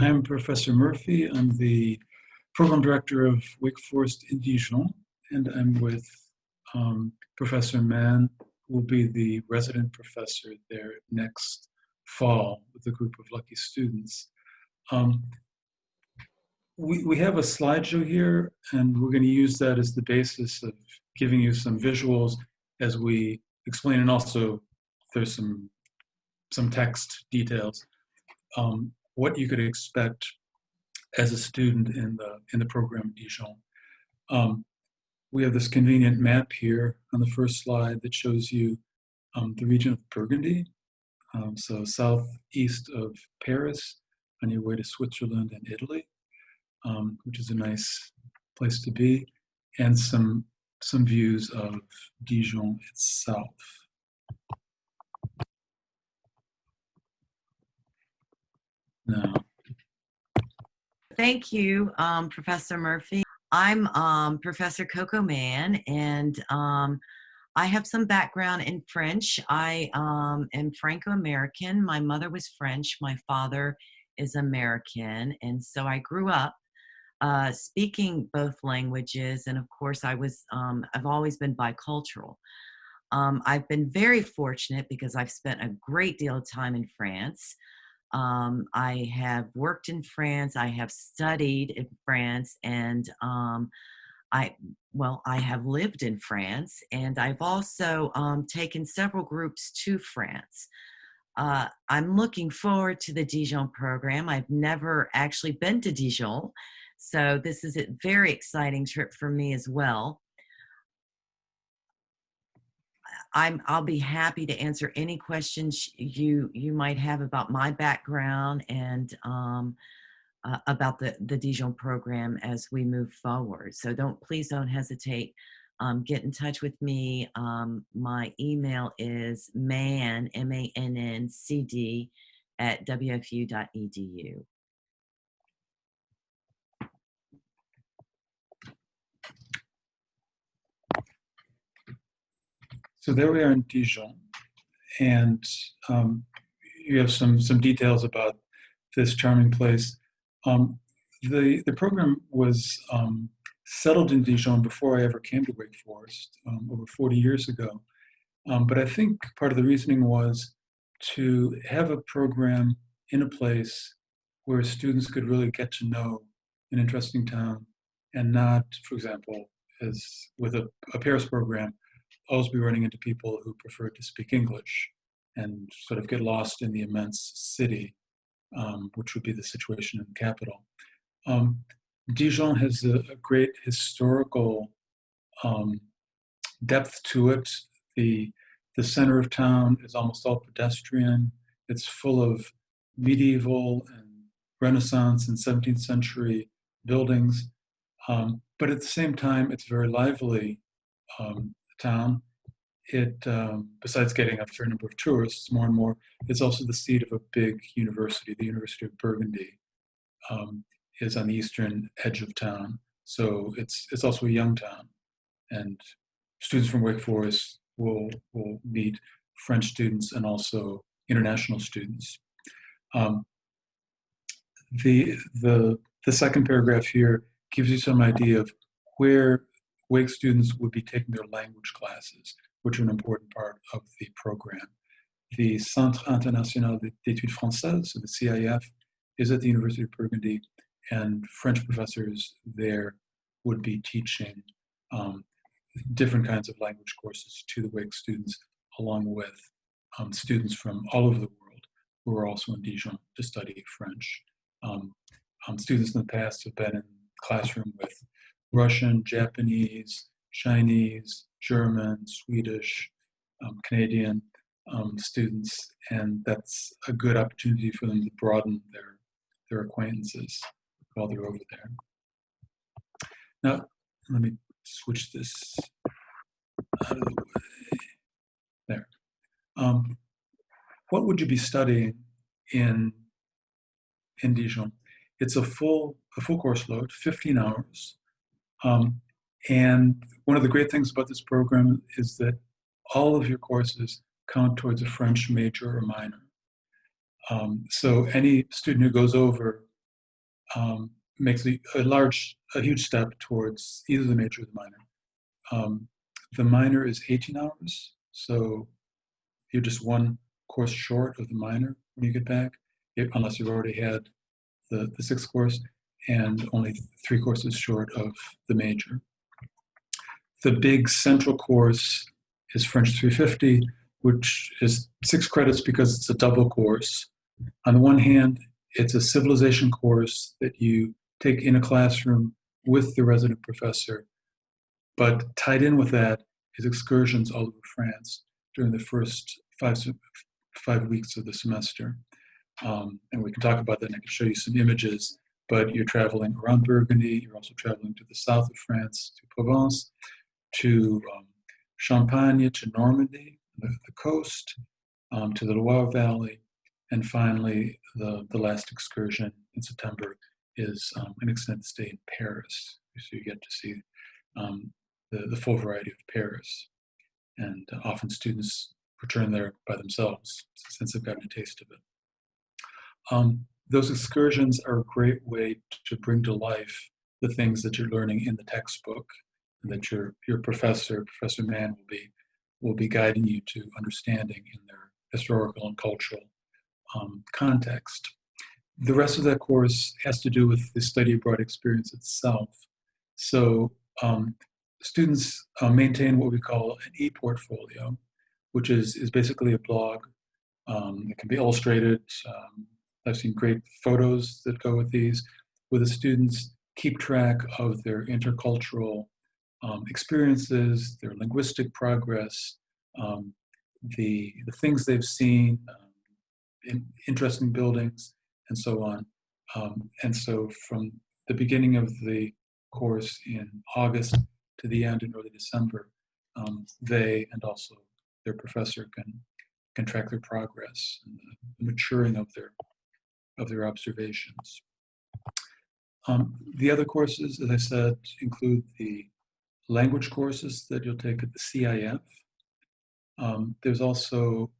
I'm Professor Murphy. I'm the program director of Wake Forest in Dijon, and I'm with Professor Mann, who will be the resident professor there next fall with a group of lucky students. Um, we have a slideshow here, and we're going to use that as the basis of giving you some visuals as we explain, and also there's some text details, what you could expect as a student in the program Dijon. Um, we have this convenient map here on the first slide that shows you the region of Burgundy, so southeast of Paris, on your way to Switzerland and Italy, which is a nice place to be, and some views of Dijon itself. Now, Thank you, Professor Murphy. I'm Professor Coco Mann, and I have some background in French. I am Franco-American. My mother was French. My father is American. And so I grew up speaking both languages. And of course, I've always been bicultural. I've been very fortunate because I've spent a great deal of time in France. I have worked in France, I have studied in France, and I have lived in France, and I've also taken several groups to France. I'm looking forward to the Dijon program. I've never actually been to Dijon, so this is a very exciting trip for me as well. I'll be happy to answer any questions you might have about my background and about the Dijon program as we move forward. So please don't hesitate. Get in touch with me. My email is mann, MANNCD, at wfu.edu. so there we are in Dijon, and you have some details about this charming place. The program was settled in Dijon before I ever came to Wake Forest, over 40 years ago. But I think part of the reasoning was to have a program in a place where students could really get to know an interesting town and not, for example, as with a Paris program, always be running into people who prefer to speak English and sort of get lost in the immense city, which would be the situation in the capital. Dijon has a great historical depth to it. The center of town is almost all pedestrian. It's full of medieval and Renaissance and 17th century buildings. But at the same time, it's a very lively town. It, besides getting a fair number of tourists, more and more, it's also the seat of a big university. The University of Burgundy is on the eastern edge of town. So it's also a young town. And students from Wake Forest will meet French students and also international students. The second paragraph here gives you some idea of where Wake students would be taking their language classes, which are an important part of the program. The Centre International d'Études Françaises, so the CIF, is at the University of Burgundy, and French professors there would be teaching different kinds of language courses to the Wake students, along with students from all over the world who are also in Dijon to study French. Students in the past have been in classroom with Russian, Japanese, Chinese, German, Swedish, Canadian students, and that's a good opportunity for them to broaden their acquaintances while they're over there. Now, let me switch this out of the way. There. What would you be studying in Dijon? It's a full course load, 15 hours. And one of the great things about this program is that all of your courses count towards a French major or minor. So any student who goes over makes a huge step towards either the major or the minor. The minor is 18 hours, so you're just one course short of the minor when you get back, unless you've already had the sixth course, and only 3 courses short of the major. The big central course is French 350, which is 6 credits because it's a double course. On the one hand, it's a civilization course that you take in a classroom with the resident professor, but tied in with that is excursions all over France during the first 5 weeks of the semester. And we can talk about that, and I can show you some images, but you're traveling around Burgundy, you're also traveling to the south of France, to Provence, to Champagne, to Normandy, the coast, to the Loire Valley, and finally, the last excursion in September is an extended stay in Paris. So you get to see the full variety of Paris. And often students return there by themselves since they've gotten a taste of it. Those excursions are a great way to bring to life the things that you're learning in the textbook, and that your professor, Professor Mann, will be guiding you to understanding in their historical and cultural context. The rest of that course has to do with the study abroad experience itself. So students maintain what we call an e-portfolio, which is basically a blog. It can be illustrated. I've seen great photos that go with these, where the students keep track of their intercultural experiences, their linguistic progress, the things they've seen, interesting buildings, and so on. And so from the beginning of the course in August to the end in early December, they and also their professor can track their progress and the maturing of their observations. The other courses, as I said, include the language courses that you'll take at the CIF. There's also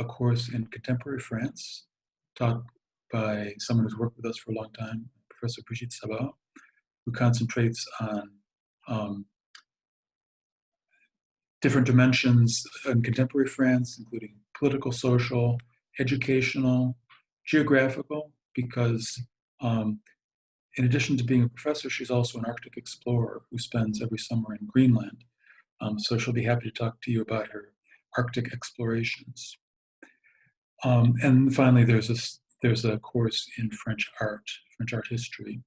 a course in contemporary France taught by someone who's worked with us for a long time, Professor Brigitte Sabat, who concentrates on different dimensions in contemporary France, including political, social, educational, geographical, because in addition to being a professor, she's also an Arctic explorer who spends every summer in Greenland. So she'll be happy to talk to you about her Arctic explorations. And finally, there's a course in French art history,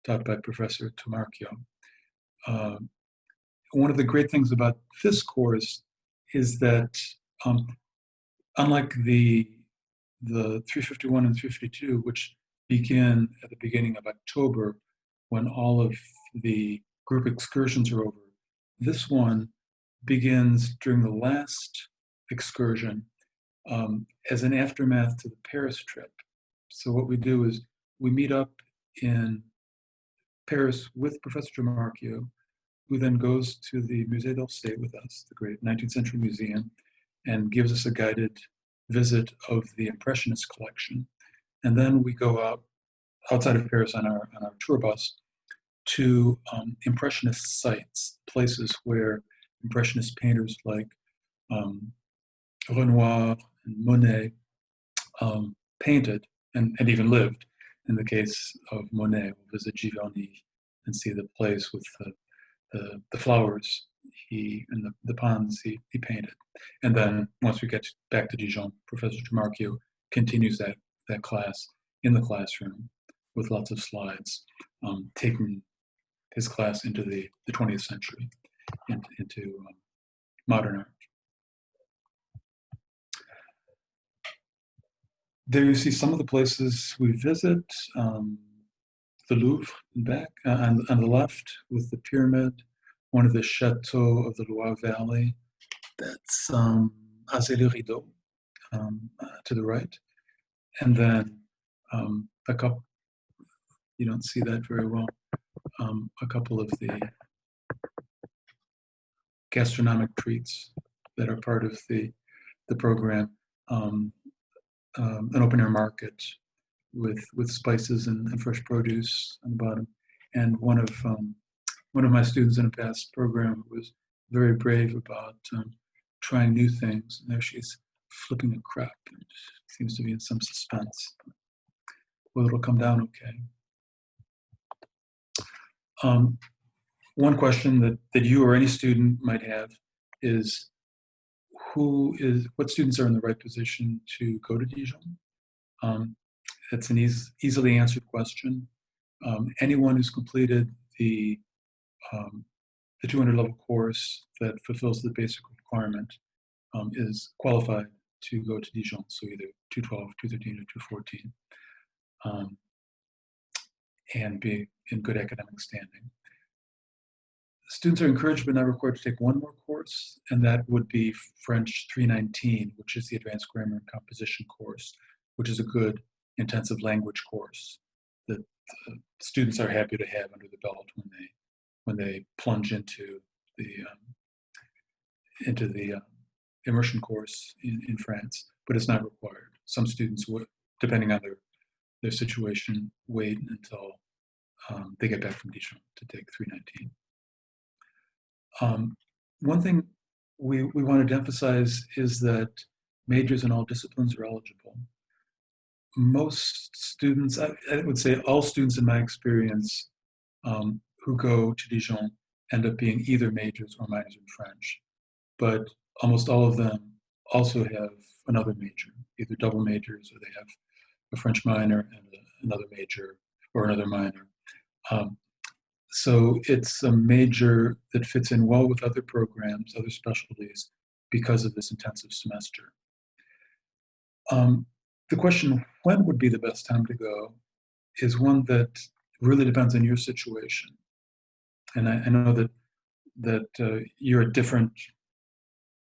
taught by Professor Tomarchio. One of the great things about this course is that, unlike the 351 and 352, which begin at the beginning of October, when all of the group excursions are over, this one begins during the last excursion as an aftermath to the Paris trip. So what we do is we meet up in Paris with Professor Trimarchio, who then goes to the Musée d'Orsay with us, the great 19th century museum, and gives us a guided visit of the Impressionist collection. And then we go out outside of Paris on our tour bus to Impressionist sites, places where Impressionist painters like Renoir and Monet painted and even lived. In the case of Monet, we'll visit Giverny and see the place with the flowers and the ponds he painted. And then once we get back to Dijon, Professor Trimarchio continues that class in the classroom with lots of slides, taking his class into the 20th century, into modern art. There you see some of the places we visit. The Louvre in back, on the left with the pyramid, one of the chateaux of the Loire Valley. That's Azay-le-Rideau to the right. And then a couple, you don't see that very well, a couple of the gastronomic treats that are part of the program. An open air market with spices and fresh produce on the bottom. And one of my students in a past program was very brave about trying new things. And there she's flipping a crepe and seems to be in some suspense. Well, it'll come down okay. One question that you or any student might have is what students are in the right position to go to Dijon? It's an easily answered question. Anyone who's completed the 200 level course that fulfills the basic requirement is qualified to go to Dijon, so either 212, 213, or 214, and be in good academic standing. Students are encouraged but not required to take one more course, and that would be French 319, which is the Advanced Grammar and Composition course, which is a good intensive language course that students are happy to have under the belt when they plunge into the immersion course in France, but it's not required. Some students would, depending on their situation, wait until they get back from Dijon to take 319. One thing we wanted to emphasize is that majors in all disciplines are eligible. Most students, I would say all students in my experience who go to Dijon end up being either majors or minors in French, but almost all of them also have another major, either double majors or they have a French minor and another major or another minor. So it's a major that fits in well with other programs, other specialties, because of this intensive semester. The question, when would be the best time to go, is one that really depends on your situation. And I know that you're at different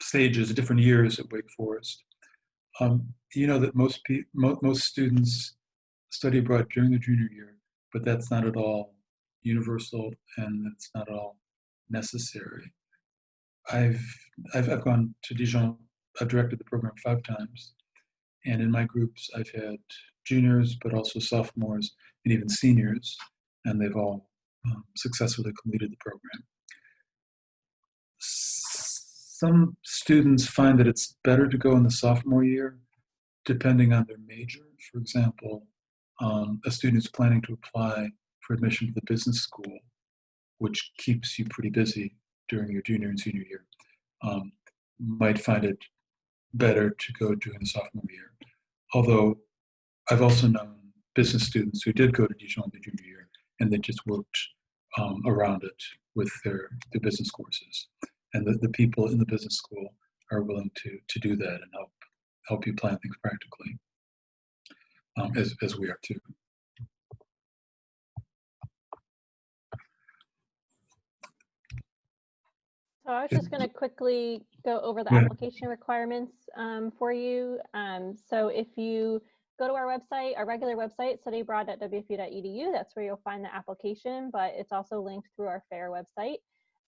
stages, different years at Wake Forest. You know that most students study abroad during their junior year, but that's not at all universal, and it's not at all necessary. I've gone to Dijon. I've directed the program 5 times, and in my groups, I've had juniors, but also sophomores and even seniors, and they've all successfully completed the program. Some students find that it's better to go in the sophomore year, depending on their major. For example, a student who's planning to apply for admission to the business school, which keeps you pretty busy during your junior and senior year, might find it better to go during the sophomore year. Although I've also known business students who did go to Dijon their junior year, and they just worked around it with their business courses. And the people in the business school are willing to do that and help you plan things practically, as we are too. So I was just going to quickly go over the Yeah. application requirements for you. So if you go to our website, our regular website, studyabroad.wfu.edu, that's where you'll find the application, but it's also linked through our FAIR website.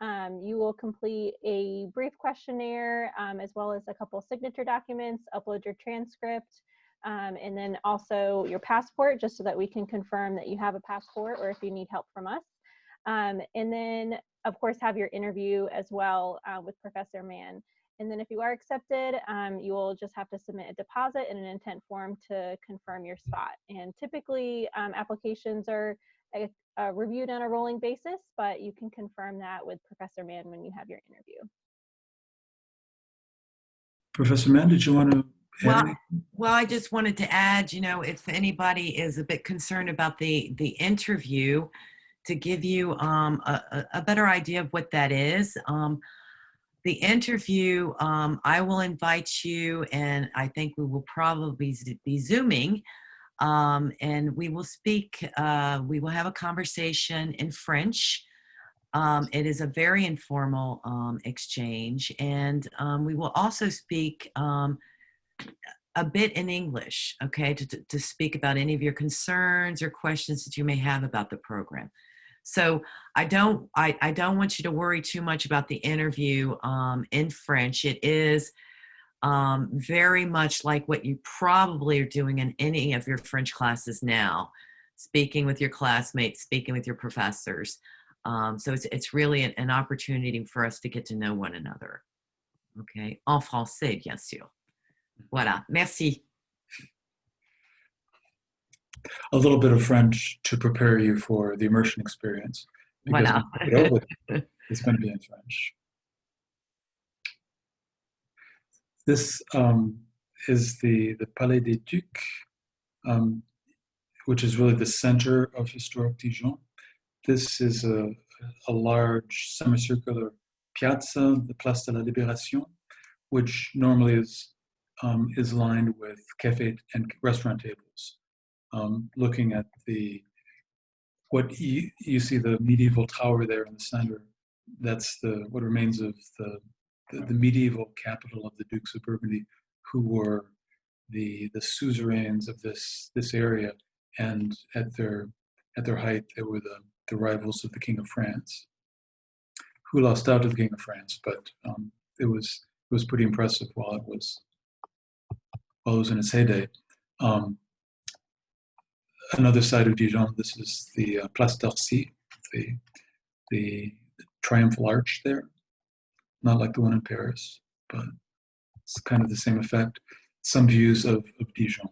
You will complete a brief questionnaire as well as a couple signature documents, upload your transcript, and then also your passport, just so that we can confirm that you have a passport or if you need help from us. And then, of course, have your interview as well with Professor Mann. And then if you are accepted, you will just have to submit a deposit and an intent form to confirm your spot. And typically, applications are reviewed on a rolling basis, but you can confirm that with Professor Mann when you have your interview. Professor Mann, did you want to add anything? Well, I just wanted to add, if anybody is a bit concerned about the interview, to give you a better idea of what that is. The interview, I will invite you, and I think we will probably be Zooming, and we will speak, we will have a conversation in French. It is a very informal exchange, and we will also speak a bit in English, okay, to speak about any of your concerns or questions that you may have about the program. So I don't want you to worry too much about the interview in French. It is very much like what you probably are doing in any of your French classes now, speaking with your classmates, speaking with your professors. So it's really an opportunity for us to get to know one another. Okay, en français, bien sûr. Voilà, merci. A little bit of French to prepare you for the immersion experience, because Voilà. it's going to be in French. This is the Palais des Ducs, which is really the center of historic Dijon. This is a large semicircular piazza, the Place de la Libération, which normally is lined with cafe and restaurant tables. Looking at what you see, the medieval tower there in the center. That's what remains of the medieval capital of the Dukes of Burgundy, who were the suzerains of this area, and at their height, they were the rivals of the King of France, who lost out to the King of France. But it was pretty impressive while it was in its heyday. Another side of Dijon, this is the Place d'Arcy, the triumphal arch there. Not like the one in Paris, but it's kind of the same effect. Some views of Dijon,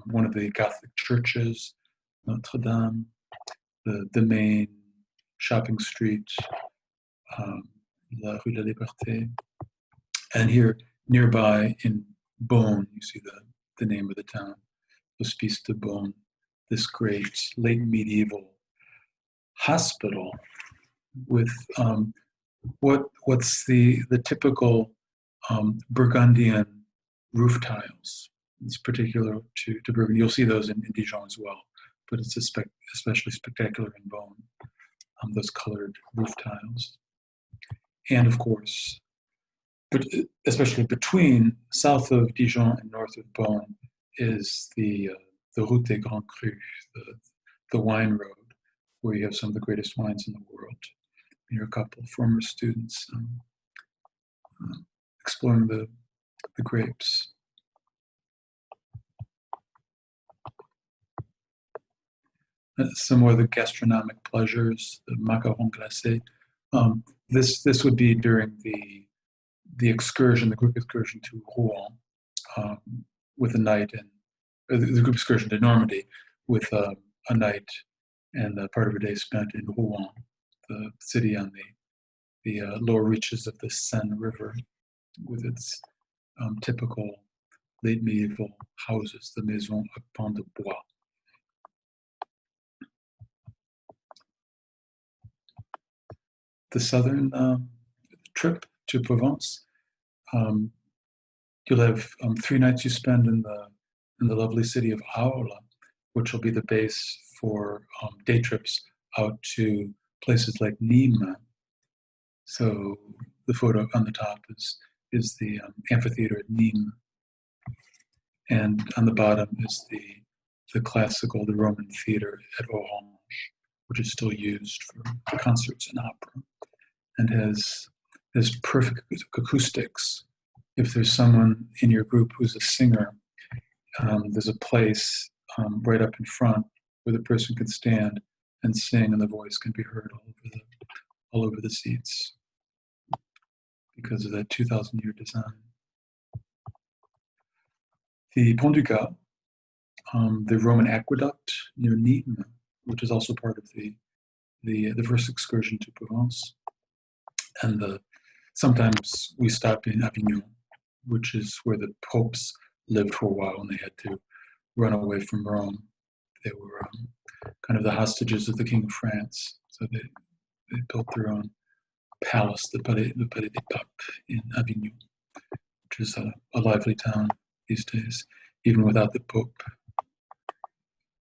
one of the Gothic churches, Notre Dame, the main shopping street, La Rue de la Liberté. And here nearby in Beaune, you see the name of the town, Hospice de Beaune, this great late medieval hospital with what's the typical Burgundian roof tiles. It's particular to Burgundy. You'll see those in Dijon as well, but it's especially spectacular in Beaune, those colored roof tiles. And of course, but especially between south of Dijon and north of Beaune is the Route des Grands Crus, the wine road, where you have some of the greatest wines in the world. Here are a couple of former students exploring the grapes. Some more of the gastronomic pleasures, the macaron glacé. This would be during the excursion, the group excursion to Rouen, with a night, and the group excursion to Normandy with a night and a part of a day spent in Rouen, the city on the lower reaches of the Seine River, with its typical late medieval houses, the Maison à Pans de Bois. The southern trip to Provence, you'll have 3 nights you spend in the lovely city of Aola, which will be the base for day trips out to places like Nîmes. So the photo on the top is the amphitheater at Nîmes, and on the bottom is the Roman theater at Orange, which is still used for concerts and opera, and has perfect acoustics. If there's someone in your group who's a singer, there's a place right up in front where the person can stand and sing, and the voice can be heard all over the seats because of that 2,000-year design. The Pont du Gard, the Roman aqueduct near Nîmes, which is also part of the first excursion to Provence, and sometimes we stop in Avignon, which is where the popes lived for a while, and they had to run away from Rome. They were kind of the hostages of the King of France, so they built their own palace, the Palais des Papes in Avignon, which is a lively town these days, even without the Pope.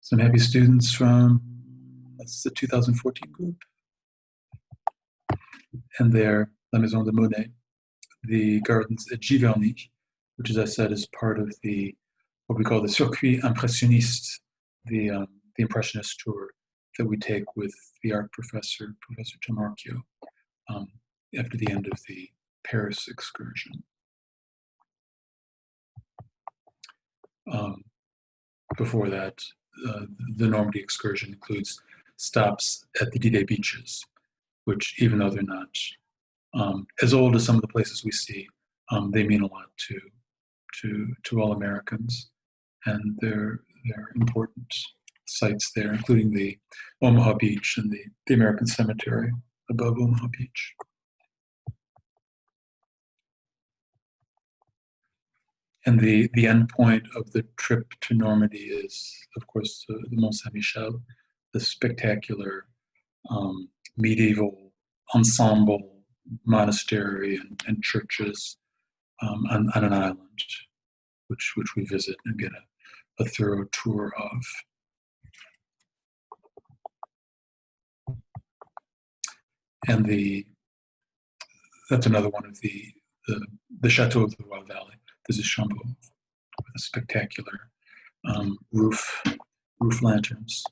Some happy students from the 2014 group, and there, La Maison de Monet, the gardens at Giverny, which, as I said, is part of what we call the Circuit Impressionniste, the Impressionist tour that we take with the art professor, Professor Tamarchio, after the end of the Paris excursion. Before that, the Normandy excursion includes stops at the D-Day beaches, which, even though they're not as old as some of the places we see, they mean a lot to all Americans, and they're important sites there, including the Omaha Beach and the American Cemetery above Omaha Beach. And the end point of the trip to Normandy is, of course, the Mont Saint-Michel, the spectacular medieval ensemble monastery and churches on an island, which we visit and get a thorough tour of. And that's another one of the Chateau of the Loire Valley. This is Champeau, with a spectacular roof lanterns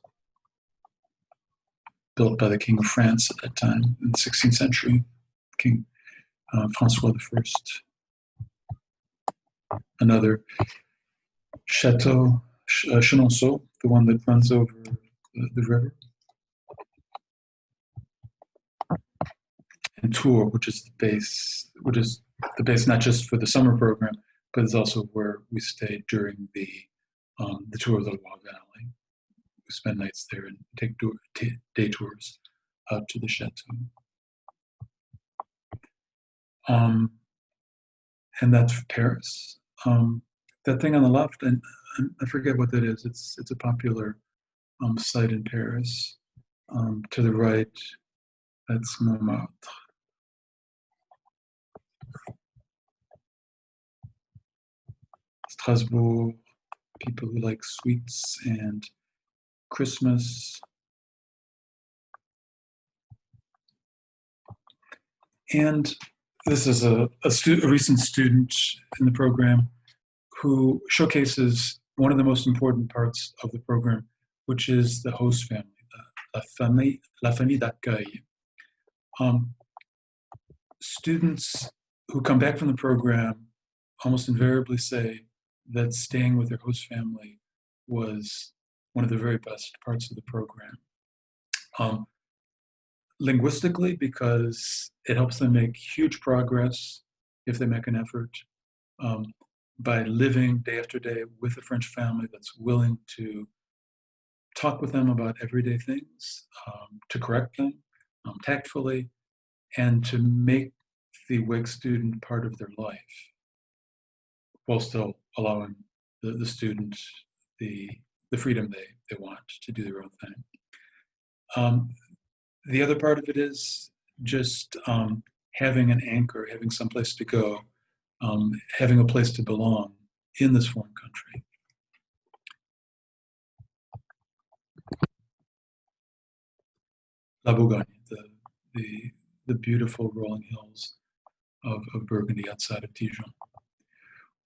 built by the King of France at that time in the 16th century, King Francois I. Another Chateau, Chenonceau, the one that runs over the river. And Tours, which is the base not just for the summer program, but it's also where we stayed during the tour of the Loire Valley. We spend nights there and take day tours out to the chateau. And that's Paris. That thing on the left, and I forget what that is. It's a popular site in Paris. To the right, that's Montmartre. Strasbourg, people who like sweets and Christmas. And this is a recent student in the program who showcases one of the most important parts of the program, which is the host family, la famille d'accueil. Students who come back from the program almost invariably say that staying with their host family was one of the very best parts of the program. Linguistically, because it helps them make huge progress if they make an effort, by living day after day with a French family that's willing to talk with them about everyday things, to correct them tactfully, and to make the WIG student part of their life, while still allowing the student the freedom they want to do their own thing. The other part of it is just having an anchor, having someplace to go, having a place to belong in this foreign country. La Bourgogne, the beautiful rolling hills of Burgundy outside of Dijon.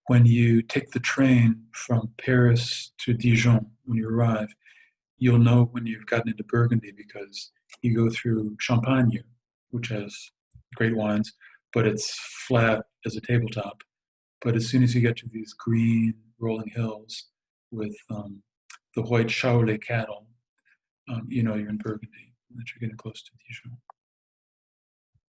When you take the train from Paris to Dijon, when you arrive, you'll know when you've gotten into Burgundy because you go through Champagne, which has great wines, but it's flat as a tabletop. But as soon as you get to these green rolling hills with the white Charolais cattle, you know you're in Burgundy, that you're getting close to Dijon.